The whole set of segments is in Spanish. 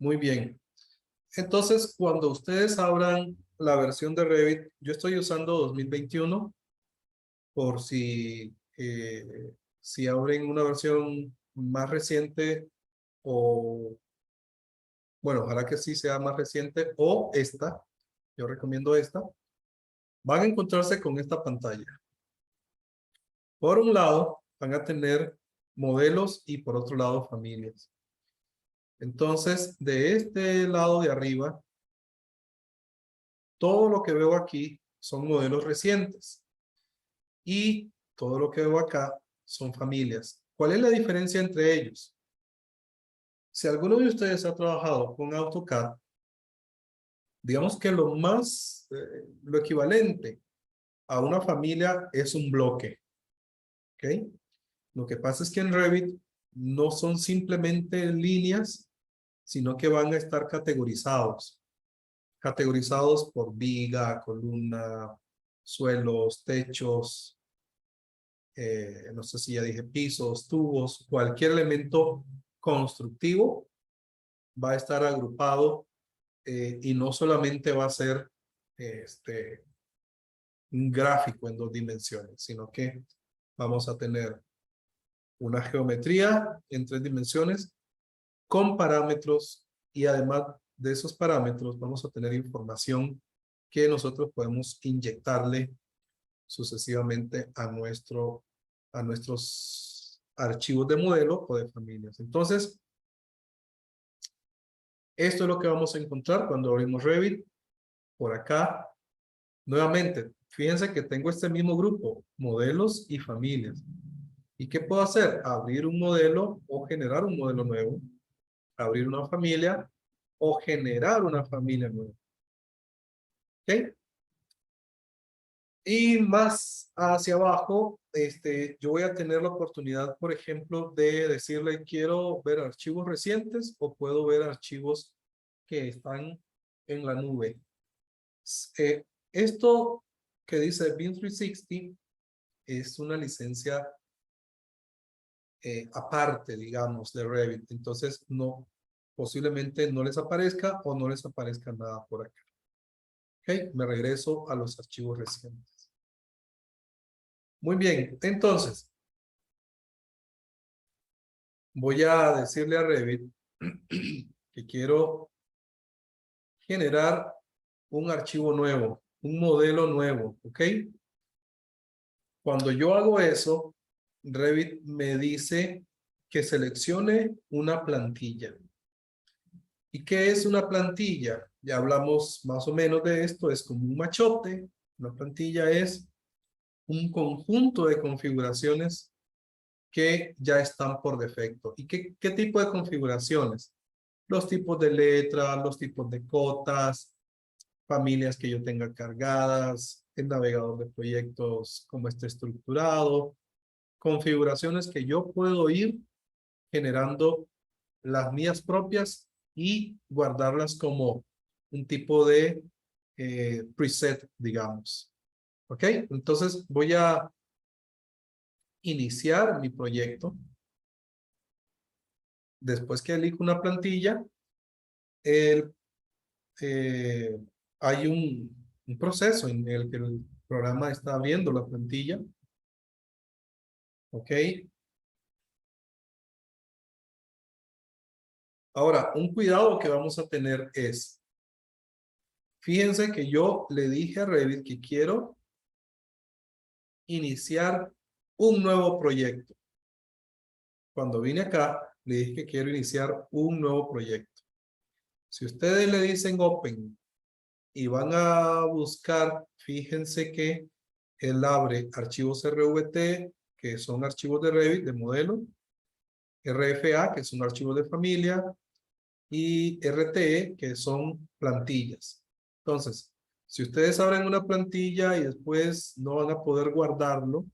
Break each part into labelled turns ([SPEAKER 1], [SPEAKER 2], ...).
[SPEAKER 1] Muy bien. Entonces, cuando ustedes abran la versión de Revit, yo estoy usando 2021 por si abren una versión más reciente o, bueno, ojalá que sí sea más reciente o esta, yo recomiendo esta, van a encontrarse con esta pantalla. Por un lado, van a tener modelos y por otro lado, familias. Entonces, de este lado de arriba, todo lo que veo aquí son modelos recientes. Y todo lo que veo acá son familias. ¿Cuál es la diferencia entre ellos? Si alguno de ustedes ha trabajado con AutoCAD, digamos que lo equivalente a una familia es un bloque. ¿Ok? Lo que pasa es que en Revit no son simplemente líneas, sino que van a estar categorizados. Categorizados por viga, columna, suelos, techos, no sé si ya dije pisos, tubos, cualquier elemento constructivo va a estar agrupado y no solamente va a ser un gráfico en 2 dimensiones, sino que vamos a tener una geometría en 3 dimensiones con parámetros y además de esos parámetros vamos a tener información que nosotros podemos inyectarle sucesivamente a nuestros archivos de modelo o de familias. Entonces, esto es lo que vamos a encontrar cuando abrimos Revit. Por acá, nuevamente, fíjense que tengo este mismo grupo, modelos y familias. ¿Y qué puedo hacer? Abrir un modelo o generar un modelo nuevo, abrir una familia o generar una familia nueva. ¿Ok? Y más hacia abajo, yo voy a tener la oportunidad, por ejemplo, de decirle, quiero ver archivos recientes o puedo ver archivos que están en la nube. Esto que dice BIM 360 es una licencia aparte, digamos, de Revit. Entonces, posiblemente no les aparezca o no les aparezca nada por acá. Ok, me regreso a los archivos recientes. Muy bien, entonces, voy a decirle a Revit que quiero generar un archivo nuevo, un modelo nuevo, ¿ok? Cuando yo hago eso, Revit me dice que seleccione una plantilla. ¿Y qué es una plantilla? Ya hablamos más o menos de esto, es como un machote. Una plantilla es un conjunto de configuraciones que ya están por defecto. ¿Y qué tipo de configuraciones? Los tipos de letras, los tipos de cotas, familias que yo tenga cargadas, el navegador de proyectos, cómo esté estructurado, configuraciones que yo puedo ir generando las mías propias y guardarlas como un tipo de preset, digamos. ¿Ok? Entonces voy a iniciar mi proyecto. Después que elijo una plantilla, el, eh, hay un proceso en el que el programa está viendo la plantilla. ¿Ok? Ahora, un cuidado que vamos a tener es, fíjense que yo le dije a Revit que quiero iniciar un nuevo proyecto. Cuando vine acá, le dije que quiero iniciar un nuevo proyecto. Si ustedes le dicen Open y van a buscar, fíjense que él abre archivos RVT, que son archivos de Revit, de modelo, RFA, que son archivos de familia, y RTE, que son plantillas. Entonces, si ustedes abren una plantilla y después no van a poder guardarlo,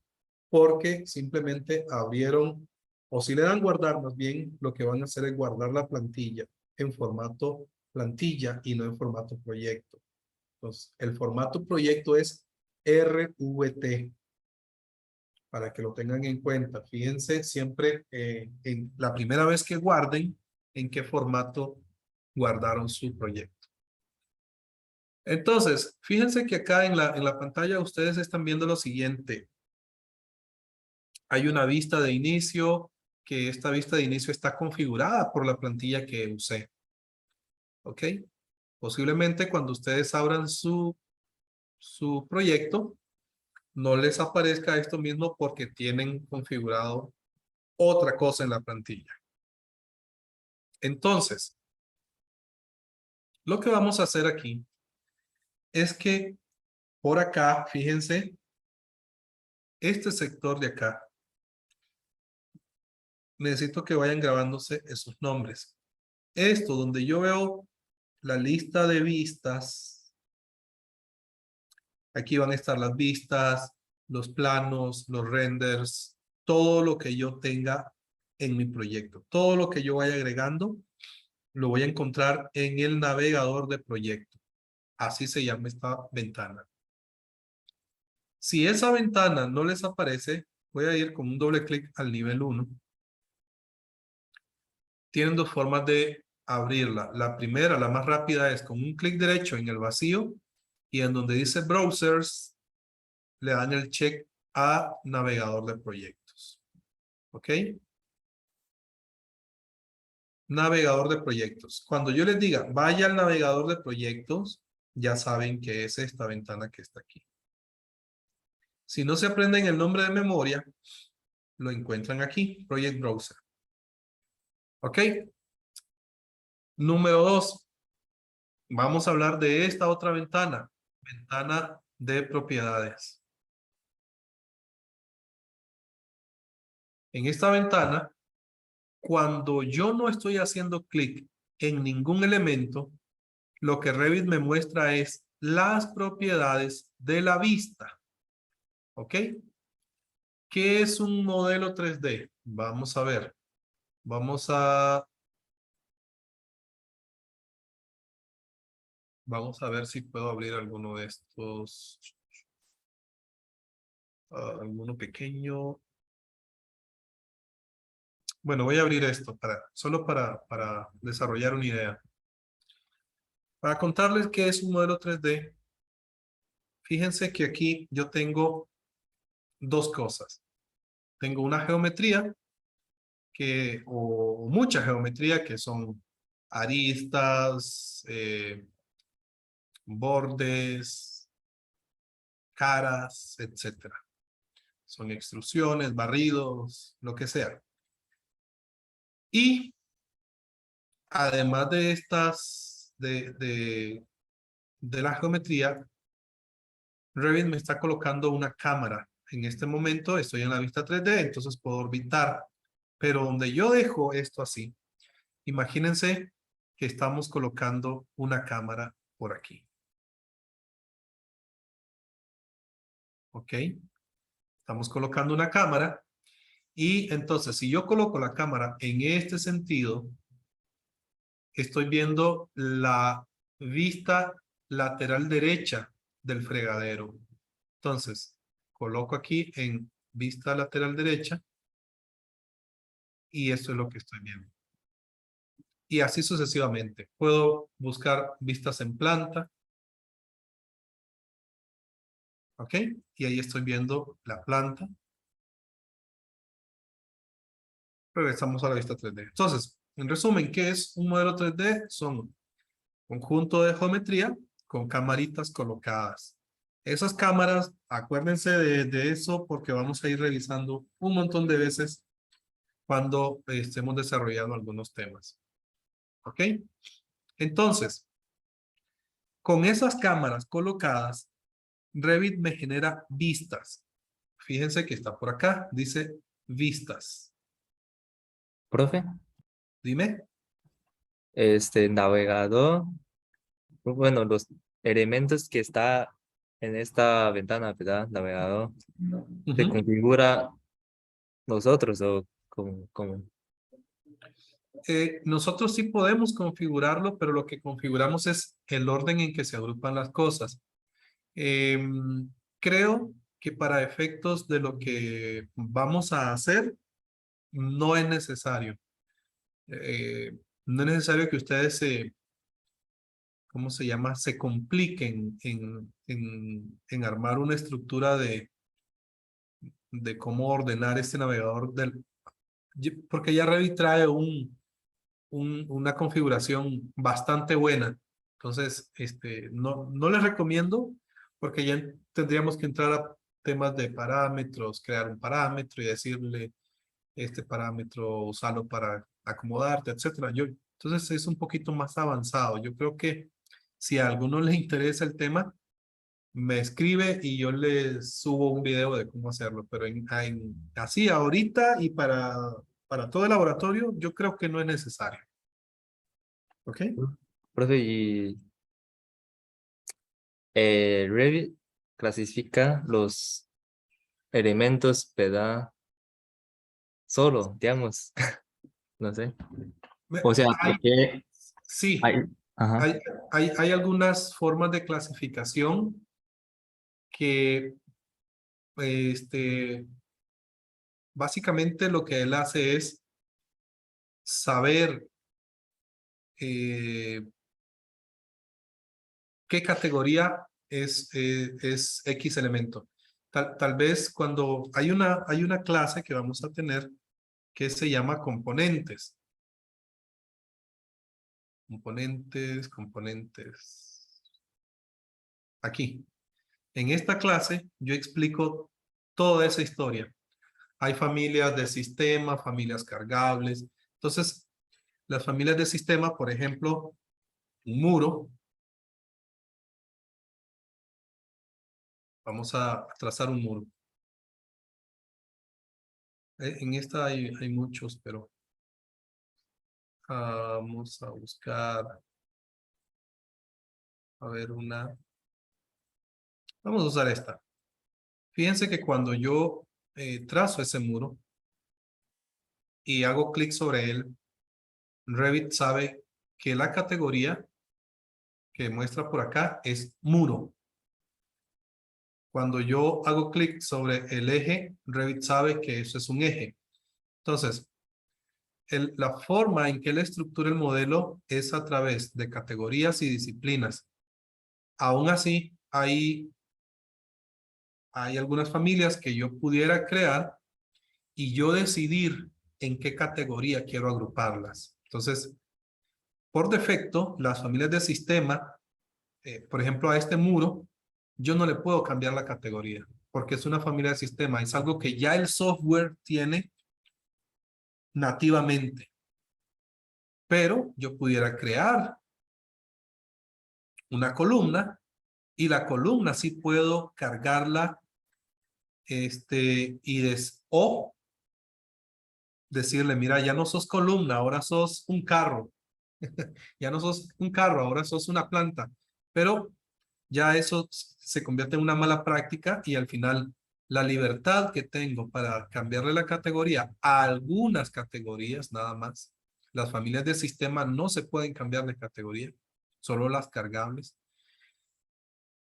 [SPEAKER 1] porque simplemente abrieron, o si le dan guardar, más bien lo que van a hacer es guardar la plantilla en formato plantilla y no en formato proyecto. Entonces, el formato proyecto es RVT, para que lo tengan en cuenta. Fíjense siempre en la primera vez que guarden, en qué formato guardaron su proyecto. Entonces, fíjense que acá en la pantalla ustedes están viendo lo siguiente. Hay una vista de inicio, que esta vista de inicio está configurada por la plantilla que usé. ¿Ok? Posiblemente cuando ustedes abran su proyecto, no les aparezca esto mismo porque tienen configurado otra cosa en la plantilla. Entonces, lo que vamos a hacer aquí es que por acá, fíjense, este sector de acá, necesito que vayan grabándose esos nombres. Esto donde yo veo la lista de vistas, aquí van a estar las vistas, los planos, los renders, todo lo que yo tenga en mi proyecto. Todo lo que yo vaya agregando, lo voy a encontrar en el navegador de proyecto. Así se llama esta ventana. Si esa ventana no les aparece, voy a ir con un doble clic al nivel 1. Tienen dos formas de abrirla. La primera, la más rápida, es con un clic derecho en el vacío y en donde dice Browsers, le dan el check a navegador de proyectos. ¿Ok? Navegador de proyectos. Cuando yo les diga, vaya al navegador de proyectos, ya saben que es esta ventana que está aquí. Si no se aprenden el nombre de memoria, lo encuentran aquí, Project Browser. ¿Ok? Número 2. Vamos a hablar de esta otra ventana. Ventana de propiedades. En esta ventana, cuando yo no estoy haciendo clic en ningún elemento, lo que Revit me muestra es las propiedades de la vista. ¿Ok? ¿Qué es un modelo 3D? Vamos a ver. Vamos a ver si puedo abrir alguno de estos. Alguno pequeño. Bueno, voy a abrir esto solo para desarrollar una idea. Para contarles qué es un modelo 3D, fíjense que aquí yo tengo dos cosas. Tengo una geometría o mucha geometría que son aristas, bordes, caras, etcétera. Son extrusiones, barridos, lo que sea. Y además de estas, de la geometría, Revit me está colocando una cámara. En este momento estoy en la vista 3D, entonces puedo orbitar. Pero donde yo dejo esto así, imagínense que estamos colocando una cámara por aquí. ¿Ok? Estamos colocando una cámara. Y entonces, si yo coloco la cámara en este sentido, estoy viendo la vista lateral derecha del fregadero. Entonces, coloco aquí en vista lateral derecha y esto es lo que estoy viendo. Y así sucesivamente. Puedo buscar vistas en planta. ¿Ok? Y ahí estoy viendo la planta. Regresamos a la vista 3D. Entonces, en resumen, ¿qué es un modelo 3D? Son un conjunto de geometría con camaritas colocadas. Esas cámaras, acuérdense de eso porque vamos a ir revisando un montón de veces cuando estemos desarrollando algunos temas. ¿Ok? Entonces, con esas cámaras colocadas, Revit me genera vistas. Fíjense que está por acá, dice vistas.
[SPEAKER 2] Profe,
[SPEAKER 1] Dime.
[SPEAKER 2] navegador, bueno, los elementos que está en esta ventana, ¿verdad? Navegador, ¿se
[SPEAKER 1] Ujú.
[SPEAKER 2] configura nosotros o como?
[SPEAKER 1] Nosotros sí podemos configurarlo, pero lo que configuramos es el orden en que se agrupan las cosas. Creo que para efectos de lo que vamos a hacer, no es necesario. No es necesario que ustedes ¿cómo se llama? Se compliquen en armar una estructura de cómo ordenar este navegador porque ya Revit trae una configuración bastante buena. Entonces, no les recomiendo porque ya tendríamos que entrar a temas de parámetros, crear un parámetro y decirle este parámetro, usarlo para acomodarte, etcétera. Entonces es un poquito más avanzado. Yo creo que si a alguno les interesa el tema, me escribe y yo les subo un video de cómo hacerlo. Pero así ahorita y para todo el laboratorio, yo creo que no es necesario. ¿Ok?
[SPEAKER 2] Profe, y Revit clasifica los elementos, ¿verdad? Solo, digamos, no sé. O sea,
[SPEAKER 1] Hay,
[SPEAKER 2] porque hay,
[SPEAKER 1] sí,
[SPEAKER 2] ajá,
[SPEAKER 1] hay algunas formas de clasificación que básicamente lo que él hace es saber eh, qué categoría es X elemento. Tal vez cuando hay una clase que vamos a tener que se llama componentes. Componentes. Aquí. En esta clase yo explico toda esa historia. Hay familias de sistema, familias cargables. Entonces, las familias de sistema, por ejemplo, un muro. Vamos a trazar un muro. En esta hay muchos, pero vamos a buscar, a ver una. Vamos a usar esta. Fíjense que cuando yo trazo ese muro y hago clic sobre él, Revit sabe que la categoría que muestra por acá es muro. Cuando yo hago clic sobre el eje, Revit sabe que eso es un eje. Entonces, la forma en que él estructura el modelo es a través de categorías y disciplinas. Aún así, hay algunas familias que yo pudiera crear y yo decidir en qué categoría quiero agruparlas. Entonces, por defecto, las familias de sistema, por ejemplo, a este muro, yo no le puedo cambiar la categoría porque es una familia de sistema. Es algo que ya el software tiene nativamente. Pero yo pudiera crear una columna y la columna sí puedo cargarla o decirle, mira, ya no sos columna, ahora sos un carro. Ya no sos un carro, ahora sos una planta. Pero ya eso se convierte en una mala práctica y al final la libertad que tengo para cambiarle la categoría a algunas categorías nada más. Las familias de sistema no se pueden cambiar de categoría, solo las cargables.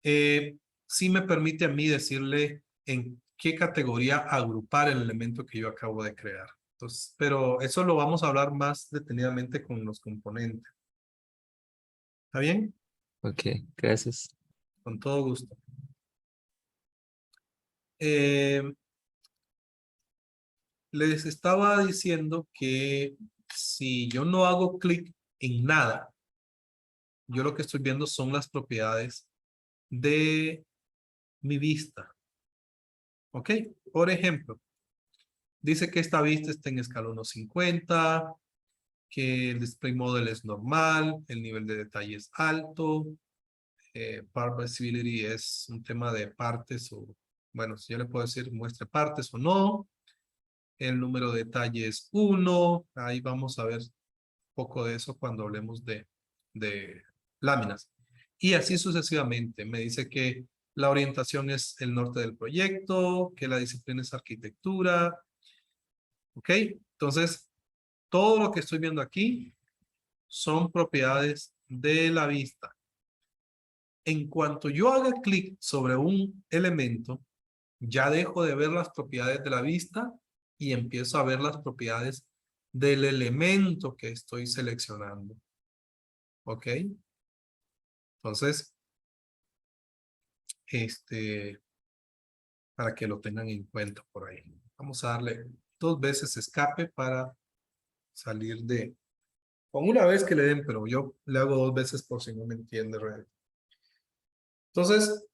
[SPEAKER 1] Sí me permite a mí decirle en qué categoría agrupar el elemento que yo acabo de crear. Entonces, pero eso lo vamos a hablar más detenidamente con los componentes. ¿Está bien?
[SPEAKER 2] ok, gracias.
[SPEAKER 1] Con todo gusto. Eh, Les estaba diciendo que si yo no hago clic en nada, yo lo que estoy viendo son las propiedades de mi vista. ¿Ok? Por ejemplo, dice que esta vista está en escala 1.50, que el display model es normal, el nivel de detalle es alto, part visibility es un tema de partes o, bueno, si yo le puedo decir muestre partes o no, el número de detalle es 1, ahí vamos a ver un poco de eso cuando hablemos de láminas. Y así sucesivamente, me dice que la orientación es el norte del proyecto, que la disciplina es arquitectura, ¿ok? Entonces, todo lo que estoy viendo aquí son propiedades de la vista. En cuanto yo haga clic sobre un elemento, ya dejo de ver las propiedades de la vista y empiezo a ver las propiedades del elemento que estoy seleccionando. ¿Ok? Entonces, para que lo tengan en cuenta por ahí. Vamos a darle 2 veces escape para salir de... Con una vez que le den, pero yo le hago 2 veces por si no me entiende realmente. Entonces,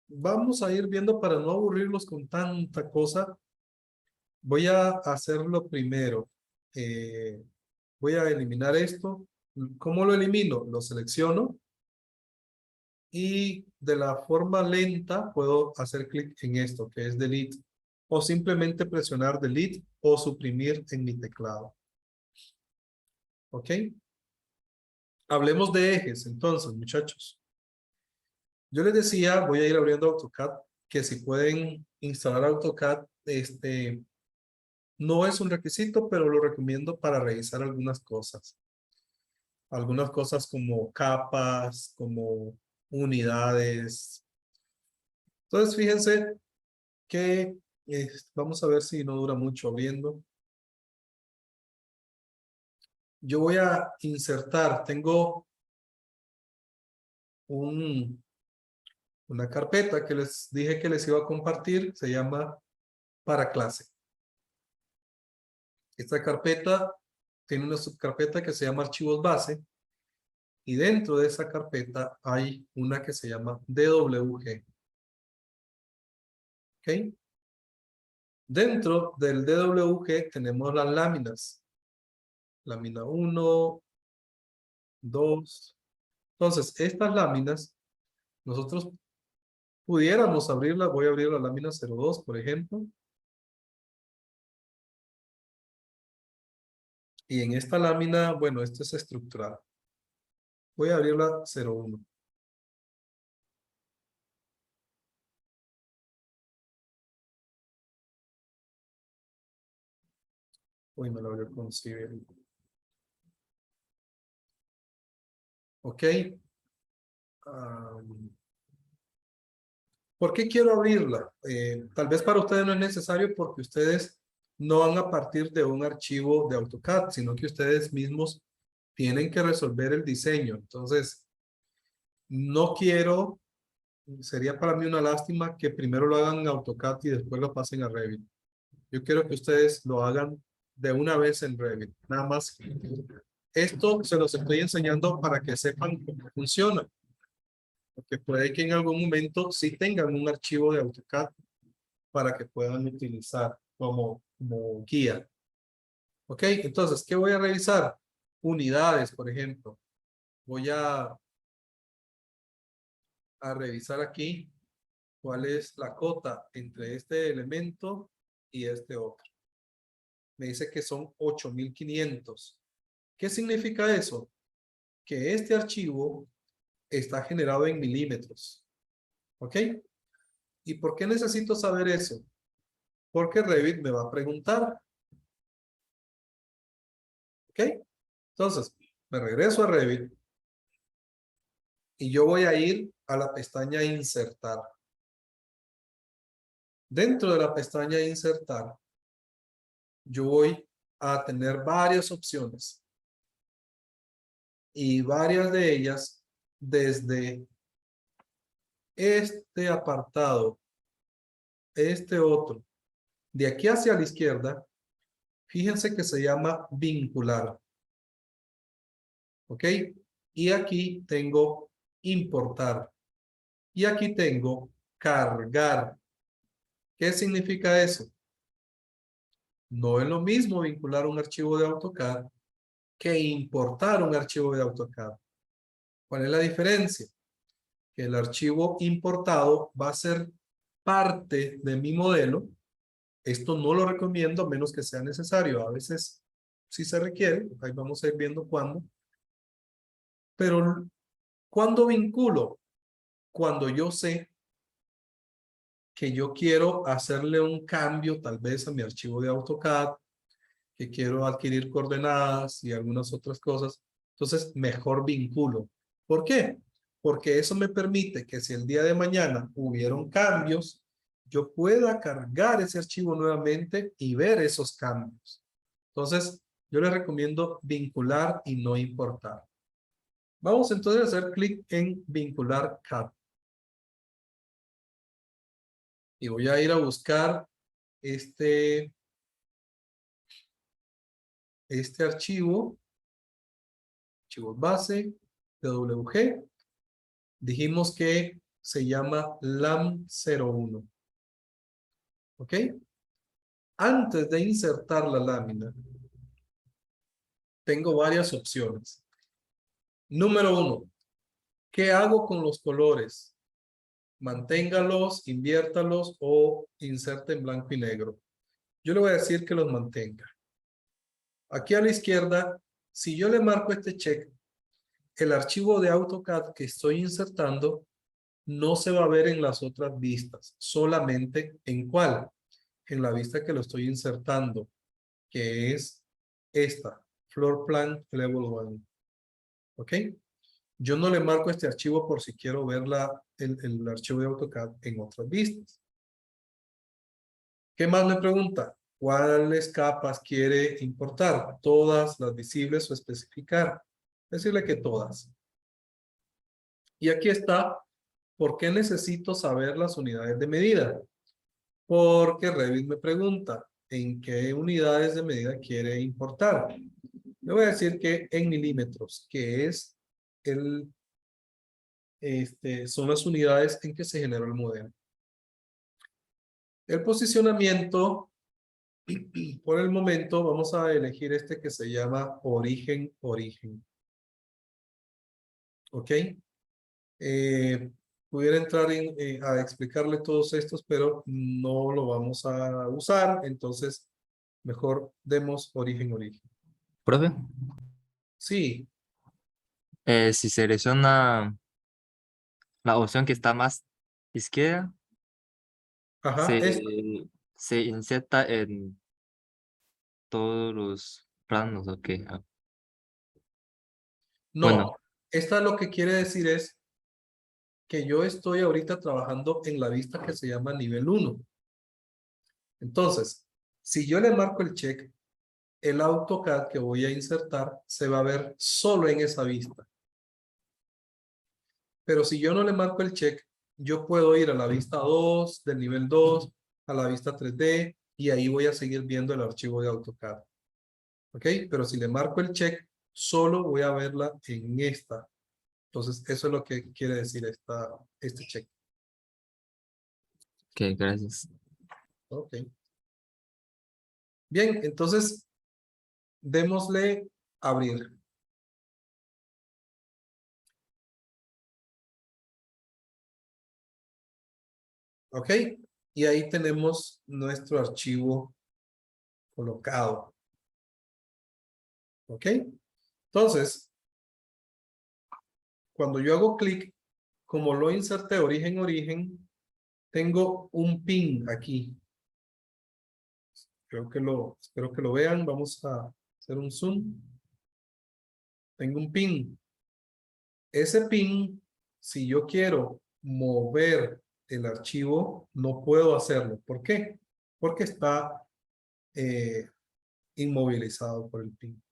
[SPEAKER 1] vamos a ir viendo para no aburrirlos con tanta cosa. Voy a hacerlo primero. Voy a eliminar esto. ¿Cómo lo elimino? Lo selecciono. Y de la forma lenta puedo hacer clic en esto, que es delete. O simplemente presionar delete o suprimir en mi teclado. ¿Ok? Hablemos de ejes entonces, muchachos. Yo les decía, voy a ir abriendo AutoCAD, que si pueden instalar AutoCAD, no es un requisito, pero lo recomiendo para revisar algunas cosas. Algunas cosas como capas, como unidades. Entonces, fíjense que vamos a ver si no dura mucho abriendo. Yo voy a insertar, tengo una carpeta que les dije que les iba a compartir, se llama para clase. Esta carpeta tiene una subcarpeta que se llama archivos base y dentro de esa carpeta hay una que se llama DWG. ¿Ok? Dentro del DWG tenemos las láminas. Lámina 1, 2. Entonces, estas láminas, nosotros pudiéramos abrirlas. Voy a abrir la lámina 02, por ejemplo. Y en esta lámina, bueno, esto es estructural. Voy a abrir la 01. Uy, me lo abrió con civil. Ok. ¿Por qué quiero abrirla? Tal vez para ustedes no es necesario porque ustedes no van a partir de un archivo de AutoCAD, sino que ustedes mismos tienen que resolver el diseño. Entonces, no quiero, sería para mí una lástima que primero lo hagan en AutoCAD y después lo pasen a Revit. Yo quiero que ustedes lo hagan de una vez en Revit. Nada más. Esto se los estoy enseñando para que sepan cómo funciona. Porque puede que en algún momento sí tengan un archivo de AutoCAD para que puedan utilizar como guía. Ok, entonces, ¿qué voy a revisar? Unidades, por ejemplo. Voy a revisar aquí cuál es la cota entre este elemento y este otro. Me dice que son 8500. ¿Qué significa eso? Que este archivo está generado en milímetros. ¿Ok? ¿Y por qué necesito saber eso? Porque Revit me va a preguntar. ¿Ok? Entonces, me regreso a Revit y yo voy a ir a la pestaña Insertar. Dentro de la pestaña Insertar, yo voy a tener varias opciones. Y varias de ellas, desde este apartado, este otro, de aquí hacia la izquierda, fíjense que se llama vincular. ¿Ok? Y aquí tengo importar. Y aquí tengo cargar. ¿Qué significa eso? No es lo mismo vincular un archivo de AutoCAD que importar un archivo de AutoCAD. ¿Cuál es la diferencia? Que el archivo importado va a ser parte de mi modelo. Esto no lo recomiendo a menos que sea necesario. A veces sí se requiere. Ahí vamos a ir viendo cuándo. Pero ¿cuándo vinculo? Cuando yo sé que yo quiero hacerle un cambio tal vez a mi archivo de AutoCAD, que quiero adquirir coordenadas y algunas otras cosas, entonces mejor vinculo. ¿Por qué? Porque eso me permite que si el día de mañana hubieron cambios, yo pueda cargar ese archivo nuevamente y ver esos cambios. Entonces, yo les recomiendo vincular y no importar. Vamos entonces a hacer clic en vincular CAD. Y voy a ir a buscar este archivo base, DWG. Dijimos que se llama LAM01. ¿Ok? Antes de insertar la lámina, tengo varias opciones. Número 1, ¿qué hago con los colores? Manténgalos, inviértalos o inserte en blanco y negro. Yo le voy a decir que los mantenga. Aquí a la izquierda, si yo le marco este check, el archivo de AutoCAD que estoy insertando no se va a ver en las otras vistas, solamente ¿en cuál? En la vista que lo estoy insertando, que es esta, Floor Plan Level 1. ¿Ok? Yo no le marco este archivo por si quiero ver el archivo de AutoCAD en otras vistas. ¿Qué más me pregunta? ¿Cuáles capas quiere importar? ¿Todas las visibles o especificar? Decirle que todas. Y aquí está, ¿por qué necesito saber las unidades de medida? Porque Revit me pregunta, ¿en qué unidades de medida quiere importar? Le voy a decir que en milímetros, que es son las unidades en que se generó el modelo. El posicionamiento, por el momento, vamos a elegir este que se llama origen. ¿Ok? Pudiera entrar a explicarle todos estos, pero no lo vamos a usar, entonces mejor demos origen.
[SPEAKER 2] Profe,
[SPEAKER 1] Sí,
[SPEAKER 2] si selecciona la opción que está más izquierda,
[SPEAKER 1] ajá,
[SPEAKER 2] se inserta en todos los planos, ok.
[SPEAKER 1] no,
[SPEAKER 2] Bueno,
[SPEAKER 1] esta lo que quiere decir es que yo estoy ahorita trabajando en la vista que se llama nivel 1. Entonces, si yo le marco el check, el AutoCAD que voy a insertar se va a ver solo en esa vista. Pero si yo no le marco el check, yo puedo ir a la vista 2, del nivel 2, a la vista 3D, y ahí voy a seguir viendo el archivo de AutoCAD. ¿Ok? Pero si le marco el check, solo voy a verla en esta. Entonces, eso es lo que quiere decir este check.
[SPEAKER 2] ok, gracias.
[SPEAKER 1] Ok. Bien, entonces, démosle abrir. ¿Ok? Y ahí tenemos nuestro archivo colocado. ¿Ok? Entonces, cuando yo hago clic, como lo inserté origen, tengo un pin aquí. Espero que lo vean. Vamos a hacer un zoom. Tengo un pin. Ese pin, si yo quiero mover el archivo, no puedo hacerlo. ¿Por qué? Porque está inmovilizado por el pin.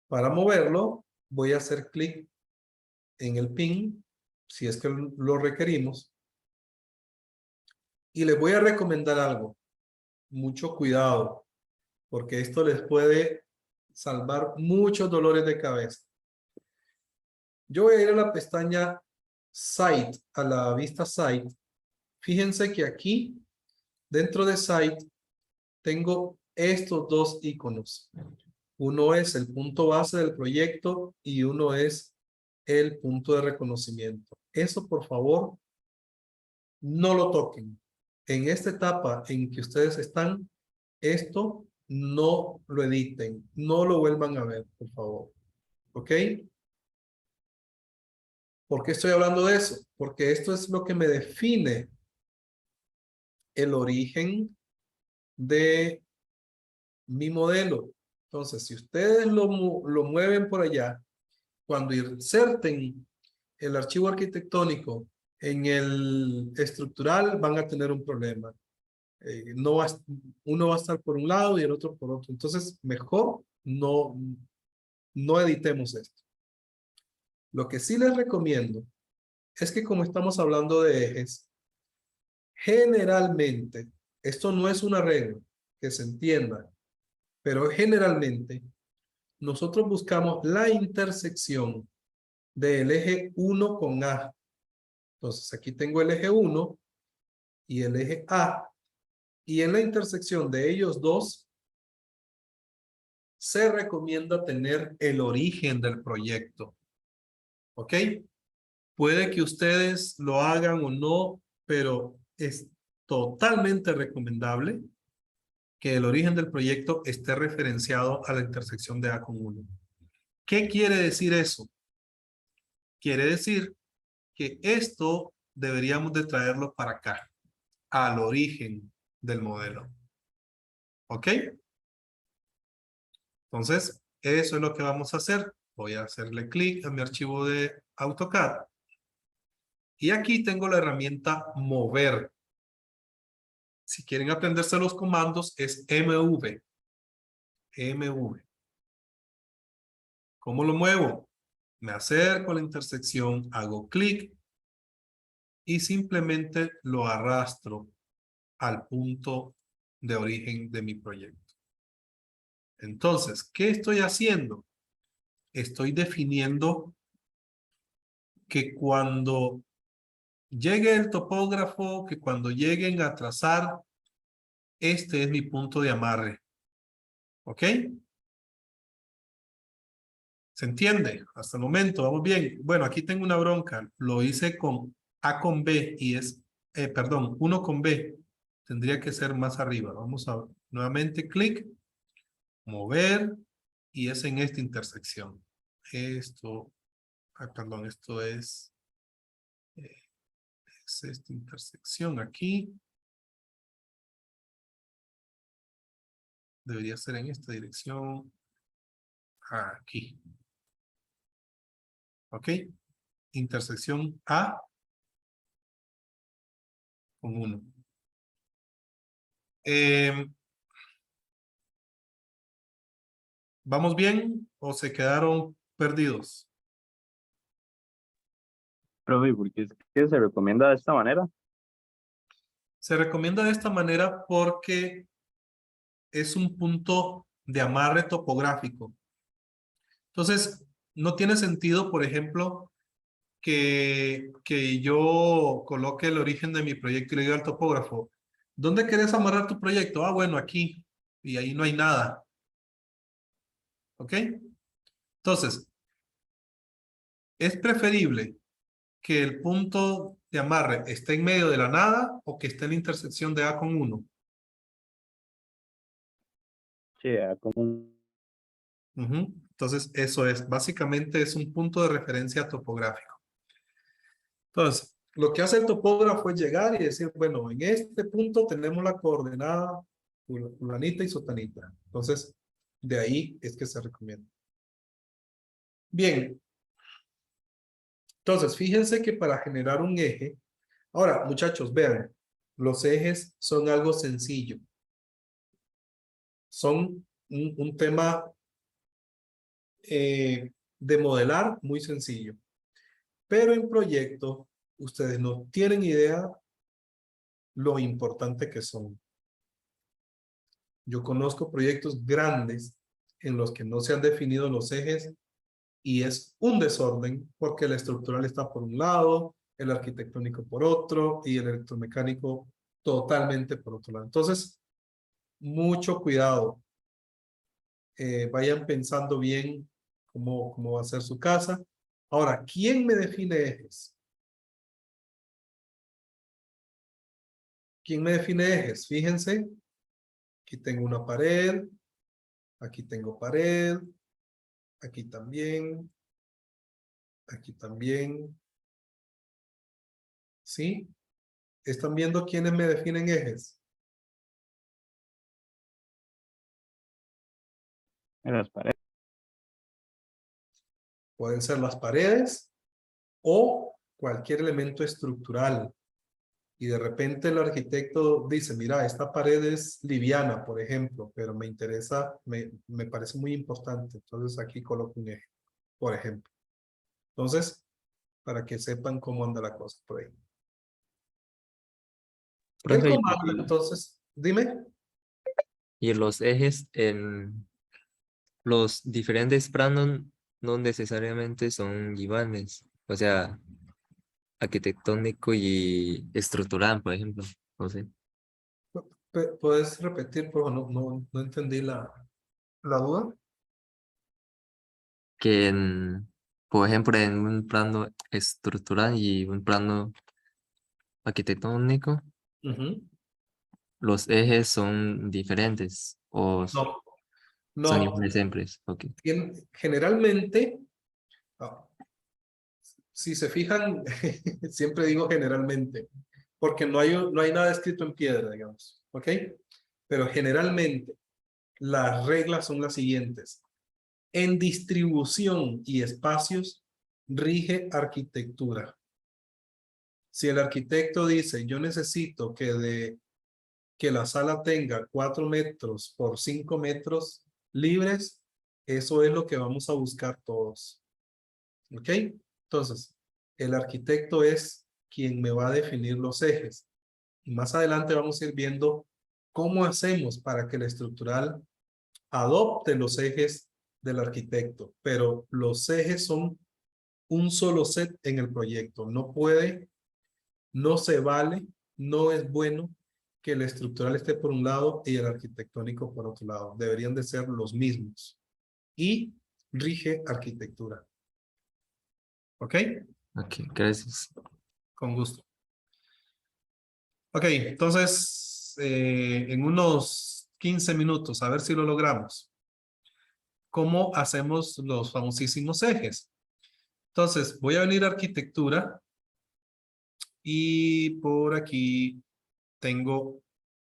[SPEAKER 1] Para moverlo, voy a hacer clic en el pin, si es que lo requerimos. Y les voy a recomendar algo. Mucho cuidado, porque esto les puede salvar muchos dolores de cabeza. Yo voy a ir a la pestaña Site, a la vista Site. Fíjense que aquí, dentro de Site, tengo estos dos iconos. Uno es el punto base del proyecto y uno es el punto de reconocimiento. Eso, por favor, no lo toquen. En esta etapa en que ustedes están, esto no lo editen, no lo vuelvan a ver, por favor. ¿Ok? ¿Por qué estoy hablando de eso? Porque esto es lo que me define el origen de mi modelo. Entonces, si ustedes lo mueven por allá, cuando inserten el archivo arquitectónico en el estructural, van a tener un problema. No va, uno va a estar por un lado y el otro por otro. Entonces, mejor no editemos esto. Lo que sí les recomiendo es que como estamos hablando de ejes, generalmente, esto no es una regla, que se entienda, pero generalmente nosotros buscamos la intersección del eje 1 con A. Entonces aquí tengo el eje 1 y el eje A. Y en la intersección de ellos dos, se recomienda tener el origen del proyecto. ¿Ok? Puede que ustedes lo hagan o no, pero es totalmente recomendable que el origen del proyecto esté referenciado a la intersección de A con 1. ¿Qué quiere decir eso? Quiere decir que esto deberíamos de traerlo para acá, al origen del modelo. ¿Ok? Entonces, eso es lo que vamos a hacer. Voy a hacerle clic a mi archivo de AutoCAD. Y aquí tengo la herramienta mover. Si quieren aprenderse los comandos, es MV. MV. ¿Cómo lo muevo? Me acerco a la intersección, hago clic y simplemente lo arrastro al punto de origen de mi proyecto. Entonces, ¿qué estoy haciendo? Estoy definiendo que cuando llegue el topógrafo, que cuando lleguen a trazar, este es mi punto de amarre. ¿Ok? ¿Se entiende? Hasta el momento, vamos bien. Bueno, aquí tengo una bronca. Lo hice con A con B y es, perdón, 1 con B. Tendría que ser más arriba. Vamos a nuevamente clic, mover y es en esta intersección. Esto, perdón, esto es esta intersección aquí. Debería ser en esta dirección. Aquí. ¿Ok? Intersección A con 1. ¿Vamos bien o se quedaron perdidos?
[SPEAKER 3] Profe, ¿por qué es que se recomienda de esta manera?
[SPEAKER 1] Se recomienda de esta manera porque es un punto de amarre topográfico. Entonces, no tiene sentido, por ejemplo, que yo coloque el origen de mi proyecto y le diga al topógrafo, ¿dónde querés amarrar tu proyecto? Ah, bueno, aquí. Y ahí no hay nada. ¿Ok? Entonces, es preferible que el punto de amarre esté en medio de la nada o que esté en la intersección de A con 1.
[SPEAKER 3] Sí, como un...
[SPEAKER 1] Entonces, eso es, básicamente es un punto de referencia topográfico. Entonces, lo que hace el topógrafo es llegar y decir, bueno, en este punto tenemos la coordenada fulanita y sotanita. Entonces, de ahí es que se recomienda. Bien. Entonces, fíjense que para generar un eje, ahora, muchachos, vean, los ejes son algo sencillo. Son un tema de modelar muy sencillo. Pero en proyectos, ustedes no tienen idea lo importante que son. Yo conozco proyectos grandes en los que no se han definido los ejes y es un desorden porque el estructural está por un lado, el arquitectónico por otro y el electromecánico totalmente por otro lado. Entonces, mucho cuidado. Vayan pensando bien cómo va a ser su casa. Ahora, ¿quién me define ejes? ¿Quién me define ejes? Fíjense, aquí tengo una pared, aquí tengo pared, aquí también, ¿sí? ¿Están viendo quiénes me definen ejes?
[SPEAKER 3] en las paredes.
[SPEAKER 1] Pueden ser las paredes o cualquier elemento estructural. Y de repente el arquitecto dice, mira, esta pared es liviana, por ejemplo, pero me interesa, me parece muy importante. Entonces aquí coloco un eje, por ejemplo. Entonces, para que sepan cómo anda la cosa por ahí. El
[SPEAKER 2] Profe,
[SPEAKER 1] comando, entonces, dime.
[SPEAKER 2] y los ejes, los diferentes planos no necesariamente son iguales. O sea, arquitectónico y estructural, por ejemplo. No sé.
[SPEAKER 1] ¿Puedes repetir, por favor? No entendí la duda.
[SPEAKER 2] Que por ejemplo, en un plano estructural y un plano arquitectónico,
[SPEAKER 1] Ujú.
[SPEAKER 2] los ejes son diferentes o
[SPEAKER 1] No,
[SPEAKER 2] son
[SPEAKER 1] no.
[SPEAKER 2] iguales siempre. Ok.
[SPEAKER 1] Generalmente, ah, si se fijan, siempre digo generalmente, porque no hay nada escrito en piedra, digamos, ¿ok? Pero generalmente las reglas son las siguientes. En distribución y espacios rige arquitectura. Si el arquitecto dice, yo necesito que la sala tenga 4 metros por 5 metros libres, eso es lo que vamos a buscar todos. ¿Ok? Entonces, el arquitecto es quien me va a definir los ejes. Y más adelante vamos a ir viendo cómo hacemos para que el estructural adopte los ejes del arquitecto. Pero los ejes son un solo set en el proyecto. No puede, no se vale, no es bueno que el estructural esté por un lado y el arquitectónico por otro lado. Deberían de ser los mismos. Y rige arquitectura. ¿Ok?
[SPEAKER 2] Ok, gracias.
[SPEAKER 1] Con gusto. Ok, entonces, en unos 15 minutos, a ver si lo logramos. ¿Cómo hacemos los famosísimos ejes? Entonces, voy a venir a arquitectura y por aquí tengo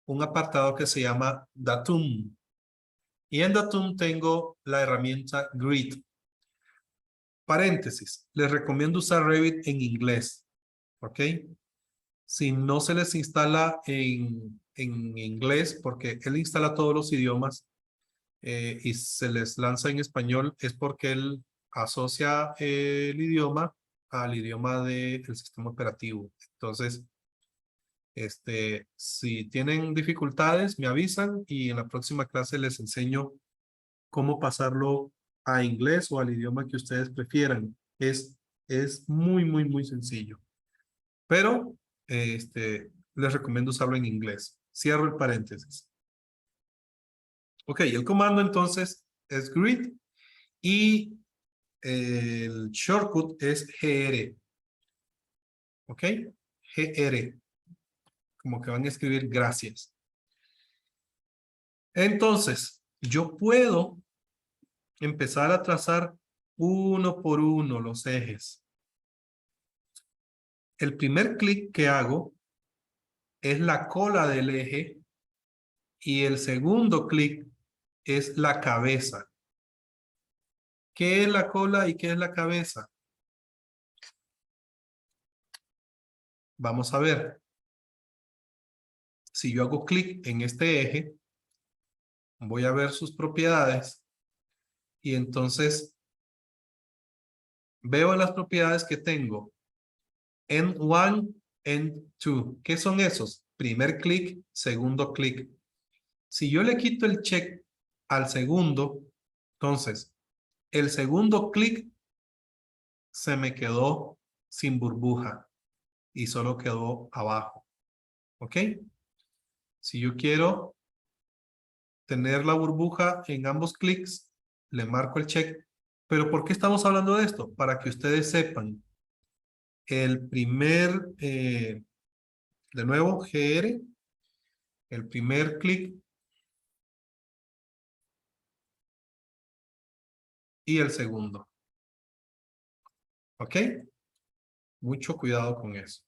[SPEAKER 1] un apartado que se llama Datum. Y en Datum tengo la herramienta Grid. Paréntesis, les recomiendo usar Revit en inglés. ¿Ok? Si no se les instala en inglés, porque él instala todos los idiomas y se les lanza en español, es porque él asocia el idioma al idioma del sistema operativo. Entonces, si tienen dificultades, me avisan y en la próxima clase les enseño cómo pasarlo a inglés o al idioma que ustedes prefieran. Es muy sencillo. Pero les recomiendo usarlo en inglés. Cierro el paréntesis. Ok, el comando entonces es grid y el shortcut es GR. Ok, GR. Como que van a escribir gracias. Entonces, yo puedo empezar a trazar uno por uno los ejes. El primer clic que hago es la cola del eje y el segundo clic es la cabeza. ¿Qué es la cola y qué es la cabeza? Vamos a ver. Si yo hago clic en este eje, voy a ver sus propiedades y entonces veo las propiedades que tengo. N1, N2. ¿Qué son esos? Primer clic, segundo clic. Si yo le quito el check al segundo, entonces el segundo clic se me quedó sin burbuja y solo quedó abajo. ¿Ok? Si yo quiero tener la burbuja en ambos clics, le marco el check. Pero ¿por qué estamos hablando de esto? Para que ustedes sepan. El primer, de nuevo, GR, el primer clic y el segundo. ¿Ok? Mucho cuidado con eso.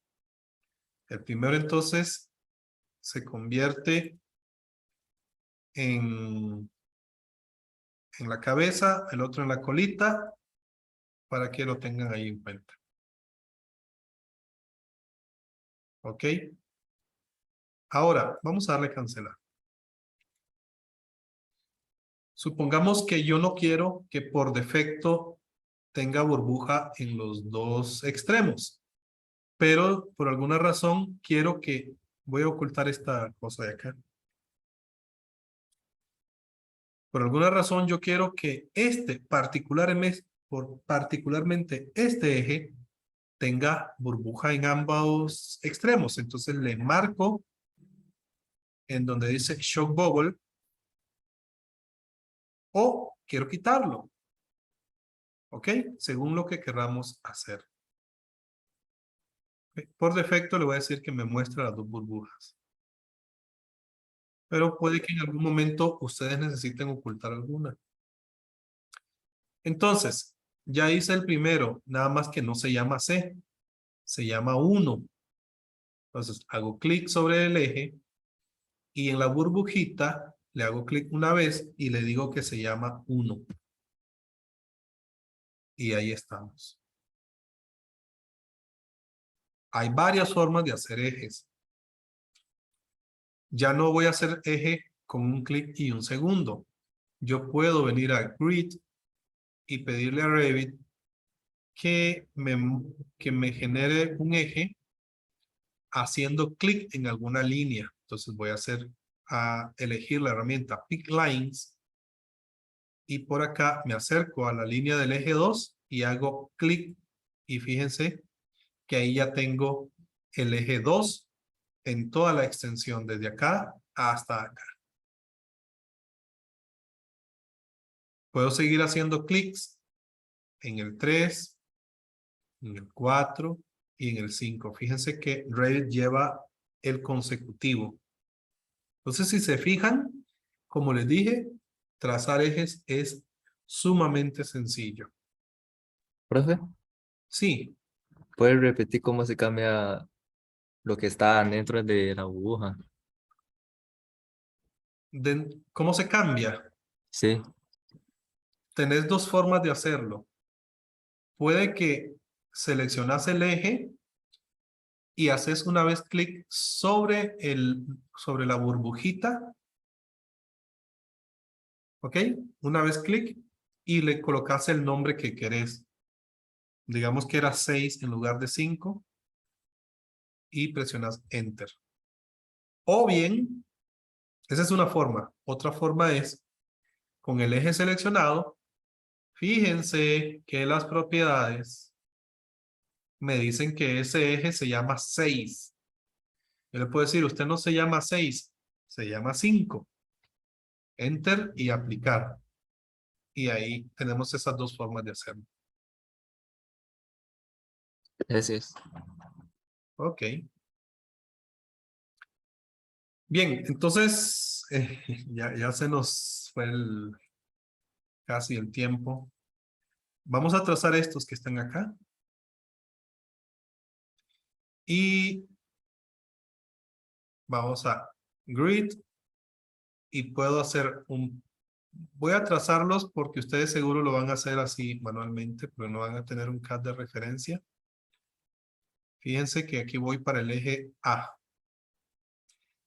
[SPEAKER 1] El primero entonces se convierte en la cabeza, el otro en la colita, para que lo tengan ahí en cuenta. ¿Ok? Ahora, vamos a darle a cancelar. Supongamos que yo no quiero que por defecto tenga burbuja en los dos extremos. Pero por alguna razón quiero que, voy a ocultar esta cosa de acá. Por alguna razón yo quiero que particularmente este eje tenga burbuja en ambos extremos. Entonces le marco en donde dice shock bubble o quiero quitarlo. ¿Ok? Según lo que queramos hacer. ¿Ok? Por defecto le voy a decir que me muestre las dos burbujas. Pero puede que en algún momento ustedes necesiten ocultar alguna. Entonces, ya hice el primero, nada más que no se llama C, se llama 1. Entonces, hago clic sobre el eje y en la burbujita le hago clic una vez y le digo que se llama 1. Y ahí estamos. Hay varias formas de hacer ejes. Ya no voy a hacer eje con un clic y un segundo. Yo puedo venir a Grid y pedirle a Revit que me genere un eje haciendo clic en alguna línea. Entonces voy a elegir la herramienta Pick Lines y por acá me acerco a la línea del eje 2 y hago clic y fíjense que ahí ya tengo el eje 2 en toda la extensión desde acá hasta acá. Puedo seguir haciendo clics en el 3, en el 4 y en el 5. Fíjense que Revit lleva el consecutivo. Entonces, si se fijan, como les dije, trazar ejes es sumamente sencillo.
[SPEAKER 2] Profe,
[SPEAKER 1] Sí,
[SPEAKER 2] ¿puedes repetir cómo se cambia lo que está dentro de la burbuja?
[SPEAKER 1] ¿cómo se cambia?
[SPEAKER 2] Sí,
[SPEAKER 1] Tenés dos formas de hacerlo. Puede que seleccionas el eje y haces una vez clic sobre la burbujita. ¿Ok? Una vez clic y le colocas el nombre que querés. Digamos que era 6 en lugar de 5 y presionas Enter. O bien, esa es una forma. Otra forma es, con el eje seleccionado, fíjense que las propiedades me dicen que ese eje se llama 6. Yo le puedo decir, usted no se llama 6, se llama 5. Enter y aplicar. Y ahí tenemos esas dos formas de hacerlo.
[SPEAKER 2] ese es.
[SPEAKER 1] Ok. Bien, entonces ya se nos fue casi el tiempo. Vamos a trazar estos que están acá. Y vamos a Grid. Y puedo hacer voy a trazarlos porque ustedes seguro lo van a hacer así manualmente, pero no van a tener un CAD de referencia. Fíjense que aquí voy para el eje A.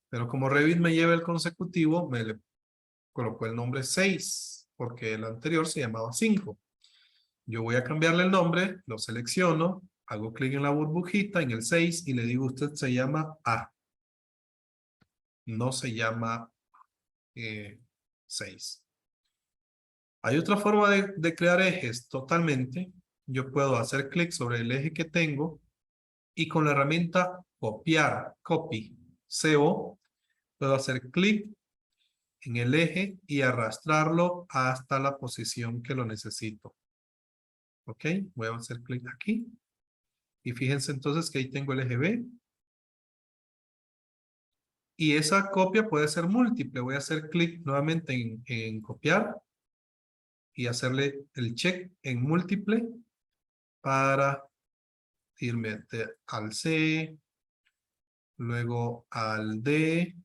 [SPEAKER 1] Pero como Revit me lleva el consecutivo, me le colocó el nombre 6, porque el anterior se llamaba 5. Yo voy a cambiarle el nombre, lo selecciono, hago clic en la burbujita, en el 6, y le digo, usted se llama A. No se llama 6. Hay otra forma de crear ejes totalmente. Yo puedo hacer clic sobre el eje que tengo y con la herramienta copiar, copy, CO, puedo hacer clic en el eje y arrastrarlo hasta la posición que lo necesito. Ok, voy a hacer clic aquí. Y fíjense entonces que ahí tengo el eje B. Y esa copia puede ser múltiple. Voy a hacer clic nuevamente en copiar y hacerle el check en múltiple para irme al C, luego al D.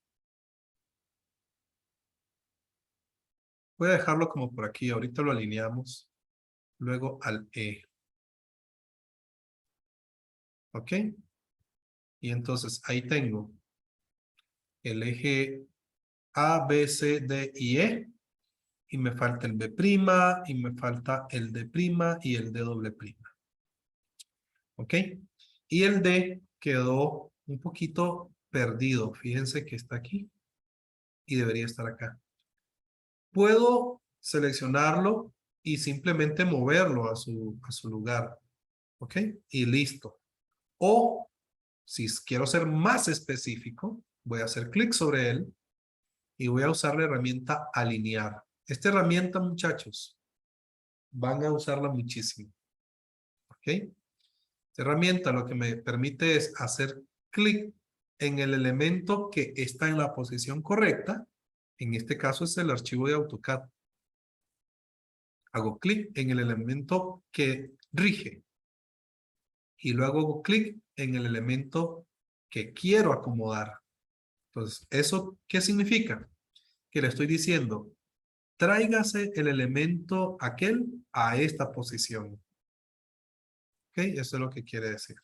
[SPEAKER 1] Voy a dejarlo como por aquí, ahorita lo alineamos. Luego al E. ¿Ok? Y entonces ahí tengo el eje A, B, C, D y E. y me falta el B', y me falta el D' y el D doble prima. ¿Ok? Y el D quedó un poquito perdido. Fíjense que está aquí y debería estar acá. Puedo seleccionarlo y simplemente moverlo a su lugar. ¿Ok? Y listo. O si quiero ser más específico, voy a hacer clic sobre él y voy a usar la herramienta alinear. Esta herramienta, muchachos, van a usarla muchísimo. ¿Ok? Esta herramienta lo que me permite es hacer clic en el elemento que está en la posición correcta. En este caso es el archivo de AutoCAD. Hago clic en el elemento que rige. Y luego hago clic en el elemento que quiero acomodar. Entonces, ¿eso qué significa? Que le estoy diciendo, tráigase el elemento aquel a esta posición. ¿Ok? Eso es lo que quiere decir.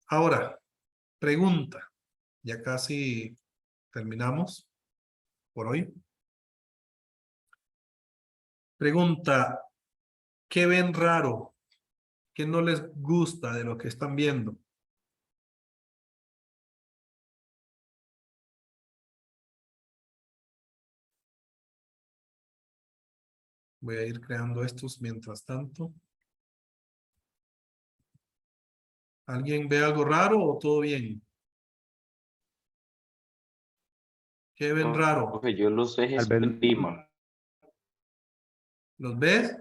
[SPEAKER 1] Ahora, pregunta. Ya casi terminamos por hoy. Pregunta, ¿qué ven raro? ¿Qué no les gusta de lo que están viendo? Voy a ir creando estos mientras tanto. ¿Alguien ve algo raro o todo bien? ¿Qué ven raro?
[SPEAKER 4] Profe, yo los ejes
[SPEAKER 3] Tal vez-
[SPEAKER 4] prima,
[SPEAKER 1] ¿Los ves?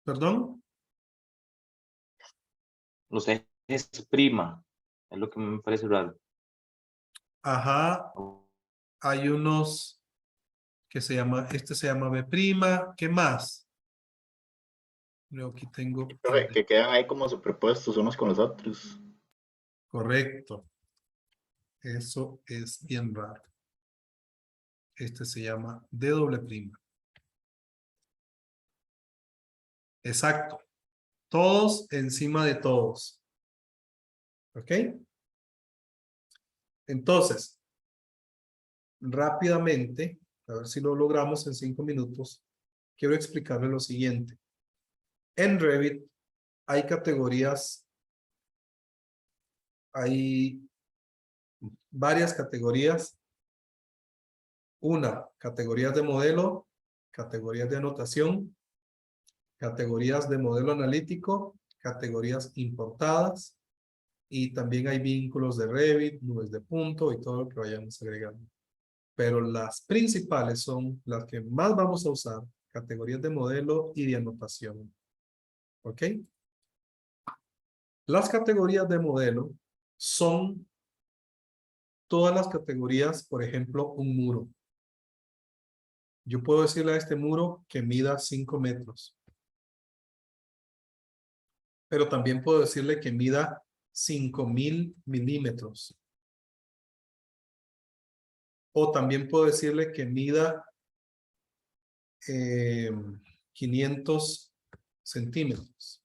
[SPEAKER 1] ¿Perdón?
[SPEAKER 4] los ejes prima, es lo que me parece raro.
[SPEAKER 1] Ajá. Hay unos que se llama, este se llama B'. ¿Qué más? Creo que tengo.
[SPEAKER 5] Profe, que quedan ahí como superpuestos unos con los otros.
[SPEAKER 1] Correcto. Eso es bien raro. Este se llama D'. Exacto. Todos encima de todos. ¿Ok? Entonces, rápidamente, a ver si lo logramos en 5 minutos, quiero explicarle lo siguiente. En Revit hay categorías, hay varias categorías. Una, categorías de modelo, categorías de anotación, categorías de modelo analítico, categorías importadas, y también hay vínculos de Revit, nubes de punto y todo lo que vayamos agregando. Pero las principales son las que más vamos a usar, categorías de modelo y de anotación. ¿Ok? Las categorías de modelo son todas las categorías, por ejemplo, un muro. Yo puedo decirle a este muro que mida 5 metros. Pero también puedo decirle que mida 5000 milímetros. O también puedo decirle que mida 500 centímetros.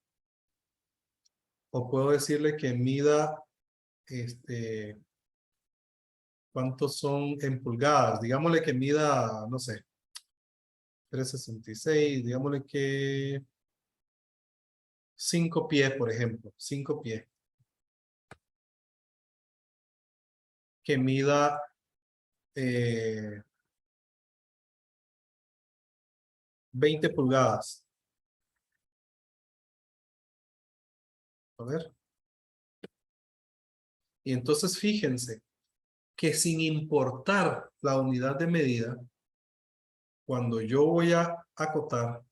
[SPEAKER 1] O puedo decirle que mida, ¿cuántos son en pulgadas? Digámosle que mida, no sé, 366, digámosle que 5 pies, por ejemplo, 5 pies. Que mida 20 pulgadas. A ver. Y entonces fíjense que sin importar la unidad de medida, cuando yo voy a acotar,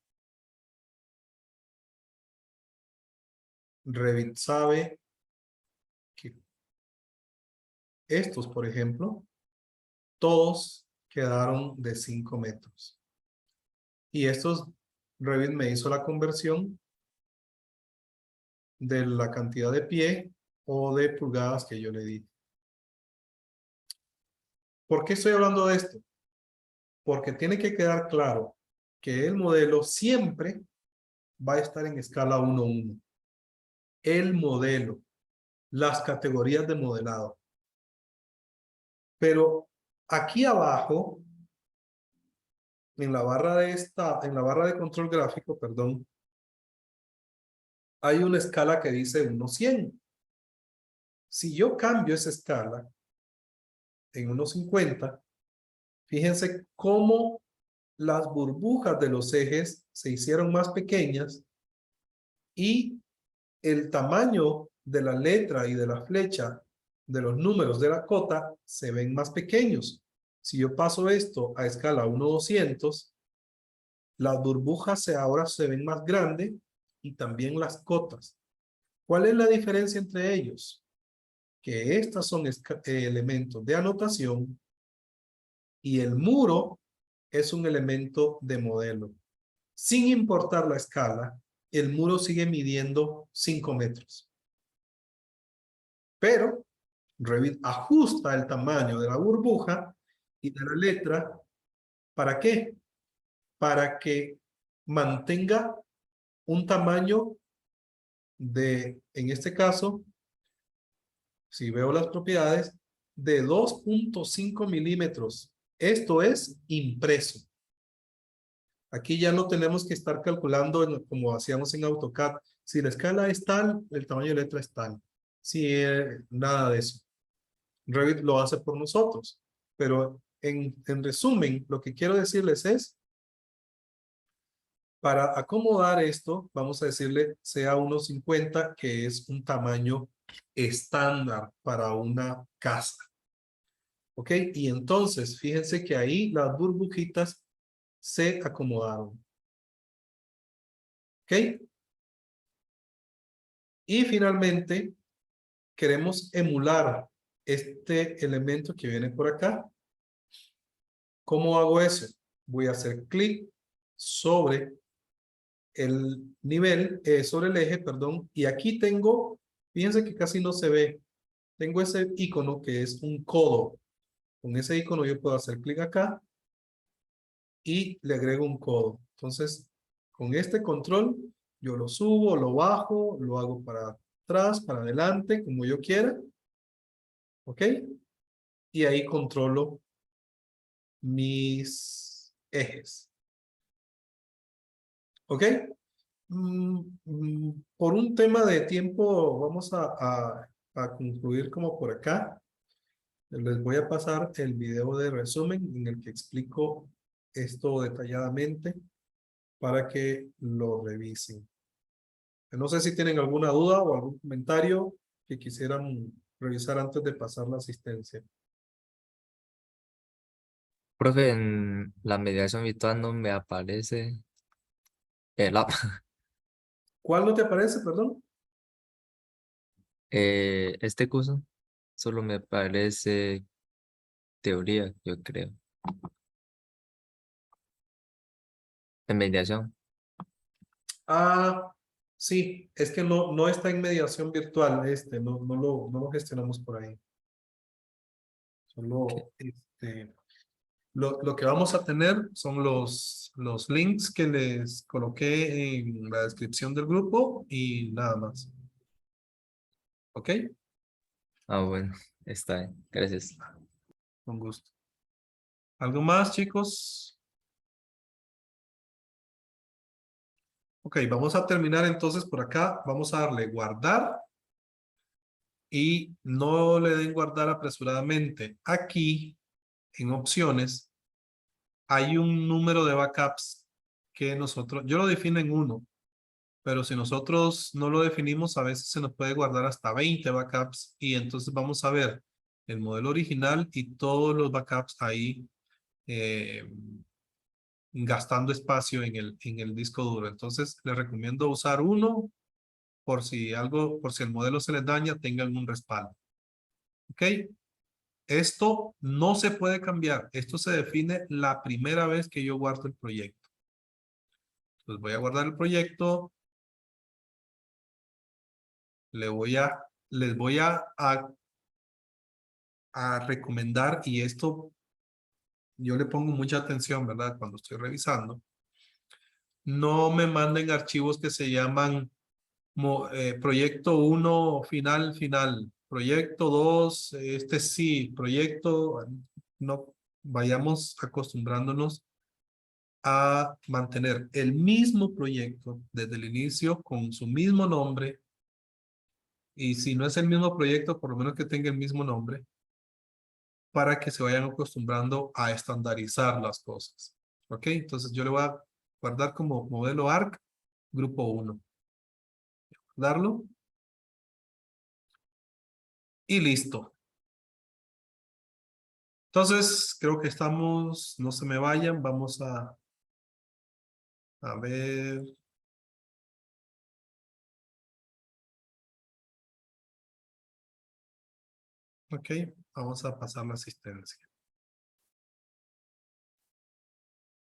[SPEAKER 1] Revit sabe que estos, por ejemplo, todos quedaron de 5 metros. Y estos, Revit me hizo la conversión de la cantidad de pie o de pulgadas que yo le di. ¿Por qué estoy hablando de esto? Porque tiene que quedar claro que el modelo siempre va a estar en escala 1:1. El modelo, las categorías de modelado. Pero Aquí abajo, en la barra de control gráfico, perdón, hay una escala que dice 1:100. Si yo cambio esa escala en 1:50, fíjense cómo las burbujas de los ejes se hicieron más pequeñas y el tamaño de la letra y de la flecha de los números de la cota se ven más pequeños. Si yo paso esto a escala 1:200, las burbujas ahora se ven más grandes y también las cotas. ¿Cuál es la diferencia entre ellos? Que estas son elementos de anotación y el muro es un elemento de modelo. Sin importar la escala, el muro sigue midiendo 5 metros. Pero Revit ajusta el tamaño de la burbuja y de la letra. ¿Para qué? Para que mantenga un tamaño de, en este caso, si veo las propiedades, de 2.5 milímetros. Esto es impreso. Aquí ya no tenemos que estar calculando como hacíamos en AutoCAD. Si la escala es tal, el tamaño de letra es tal. Si nada de eso. Revit lo hace por nosotros. Pero en resumen, lo que quiero decirles es, para acomodar esto, vamos a decirle sea 1:50, que es un tamaño estándar para una casa. ¿Ok? Y entonces, fíjense que ahí las burbujitas se acomodaron. ¿Ok? Y finalmente, queremos emular este elemento que viene por acá. ¿Cómo hago eso? Voy a hacer clic sobre el nivel, sobre el eje, perdón, y aquí tengo, fíjense que casi no se ve, tengo ese icono que es un codo. Con ese icono yo puedo hacer clic acá y le agrego un codo. Entonces, con este control, yo lo subo, lo bajo, lo hago para atrás, para adelante, como yo quiera. ¿Ok? Y ahí controlo mis ejes. ¿Ok? Por un tema de tiempo, vamos a concluir como por acá. Les voy a pasar el video de resumen en el que explico esto detalladamente para que lo revisen. No sé si tienen alguna duda o algún comentario que quisieran revisar antes de pasar la asistencia.
[SPEAKER 2] Profe, en la mediación virtual no me aparece el app.
[SPEAKER 1] ¿Cuál no te aparece, perdón?
[SPEAKER 2] Este curso solo me aparece teoría, yo creo. En mediación.
[SPEAKER 1] Ah, sí, es que no está en mediación virtual, no lo gestionamos por ahí. Solo, lo que vamos a tener son los links que les coloqué en la descripción del grupo y nada más. ¿Ok?
[SPEAKER 2] Ah, bueno, está bien. Gracias.
[SPEAKER 1] Con gusto. ¿Algo más, chicos? Ok, vamos a terminar entonces por acá. Vamos a darle guardar. Y no le den guardar apresuradamente. Aquí, en opciones, hay un número de backups que yo lo defino en 1. Pero si nosotros no lo definimos, a veces se nos puede guardar hasta 20 backups. Y entonces vamos a ver el modelo original y todos los backups ahí gastando espacio en el disco duro. Entonces les recomiendo usar 1 por si el modelo se les daña, tengan un respaldo. ¿Ok? Esto no se puede cambiar. Esto se define la primera vez que yo guardo el proyecto. Entonces voy a guardar el proyecto. Les voy a recomendar, y esto yo le pongo mucha atención, ¿verdad? Cuando estoy revisando. No me manden archivos que se llaman proyecto 1 final, proyecto 2, sí, proyecto, no, vayamos acostumbrándonos a mantener el mismo proyecto desde el inicio con su mismo nombre. Y si no es el mismo proyecto, por lo menos que tenga el mismo nombre, para que se vayan acostumbrando a estandarizar las cosas. ¿Ok? Entonces yo le voy a guardar como modelo ARC, grupo 1. Darlo. Y listo. Entonces, creo que estamos, no se me vayan, vamos a ver. Ok, vamos a pasar la asistencia.